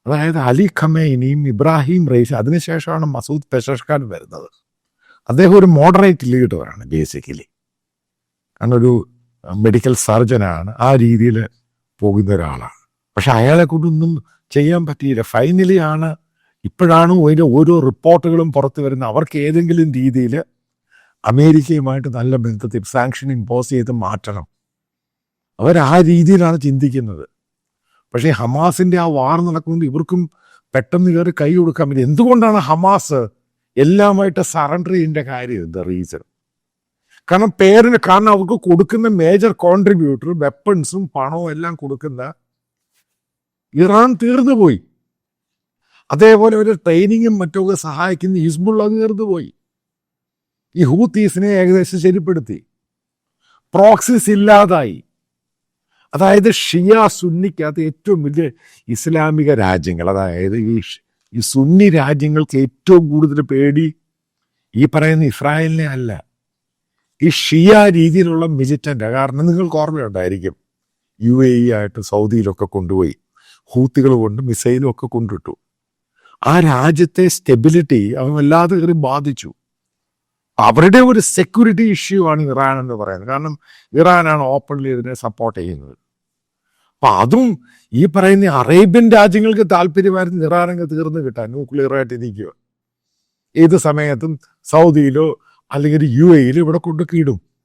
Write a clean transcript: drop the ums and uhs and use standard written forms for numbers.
അതായത് Ali ഖമേനിയും Ebrahim Raisi, അതിനുശേഷമാണ് മസൂദ് പെഷഷ്കാൻ വരുന്നത്. അദ്ദേഹം ഒരു മോഡറേറ്റ് ലീഡറാണ് ബേസിക്കലി. കാരണം ഒരു മെഡിക്കൽ സർജനാണ്, ആ രീതിയിൽ പോകുന്ന ഒരാളാണ്. പക്ഷെ അയാളെ കൊണ്ടൊന്നും ചെയ്യാൻ പറ്റിയില്ല. ഫൈനലി ആണ് ഇപ്പോഴാണ് ഓരോ റിപ്പോർട്ടുകളും പുറത്തു വരുന്നത്. അവർക്ക് ഏതെങ്കിലും രീതിയിൽ അമേരിക്കയുമായിട്ട് നല്ല ബന്ധത്തിൽ സാങ്ഷൻ ഇമ്പോസ് ചെയ്ത് മാറ്റണം. അവർ ആ രീതിയിലാണ് ചിന്തിക്കുന്നത്. പക്ഷേ ഹമാസിൻ്റെ ആ വാർ നടക്കുന്നത് ഇവർക്കും പെട്ടെന്ന് കയറി കൈ കൊടുക്കാൻ പറ്റും. എന്തുകൊണ്ടാണ് ഹമാസ് എല്ലാമായിട്ട് സറണ്ടർ ചെയ്യേണ്ട കാര്യം? എന്താ റീസൺ? കാരണം അവർക്ക് കൊടുക്കുന്ന മേജർ കോൺട്രിബ്യൂട്ടർ വെപ്പൺസും പണവും എല്ലാം കൊടുക്കുന്ന ഇറാൻ തീർന്നു പോയി. അതേപോലെ ഒരു ട്രെയിനിങ്ങും മറ്റൊക്കെ സഹായിക്കുന്ന ഹിസ്ബുള്ള തീർന്നു പോയി. ഈ ഹൂത്തീസിനെ ഏകദേശം ശരിപ്പെടുത്തി. പ്രോക്സിസ് ഇല്ലാതായി. അതായത് ഷിയ സുന്നിക്കകത്ത് ഏറ്റവും വലിയ ഇസ്ലാമിക രാജ്യങ്ങൾ, അതായത് ഈ സുന്നി രാജ്യങ്ങൾക്ക് ഏറ്റവും കൂടുതൽ പേടി ഈ പറയുന്ന ഇസ്രായേലിനെ അല്ല, ഈ ഷിയ രീതിയിലുള്ള മിലിറ്റൻ്റ്. കാരണം നിങ്ങൾക്ക് ഓർമ്മയുണ്ടായിരിക്കും, UAE ആയിട്ട് സൗദിയിലൊക്കെ കൊണ്ടുപോയി ഹൂത്തികൾ കൊണ്ട് മിസൈലും ഒക്കെ കൊണ്ടിട്ടു. ആ രാജ്യത്തെ സ്റ്റെബിലിറ്റി അവൻ വല്ലാതെ കയറി ബാധിച്ചു. അവരുടെ ഒരു സെക്യൂരിറ്റി ഇഷ്യൂ ആണ് ഇറാൻ എന്ന് പറയുന്നത്. കാരണം ഇറാനാണ് ഓപ്പൺലി ഇതിനെ സപ്പോർട്ട് ചെയ്യുന്നത്. അപ്പം അതും ഈ പറയുന്ന അറേബ്യൻ രാജ്യങ്ങൾക്ക് താല്പര്യമായിരുന്നു ഇറാനങ്ങ് തീർന്നു കിട്ടാൻ, ന്യൂക്ലിയറായിട്ട് ഇരിക്കുക. ഏത് സമയത്തും സൗദിയിലോ അല്ലെങ്കിൽ UAE ഇവിടെ കൊണ്ടൊക്കെ ഇടും.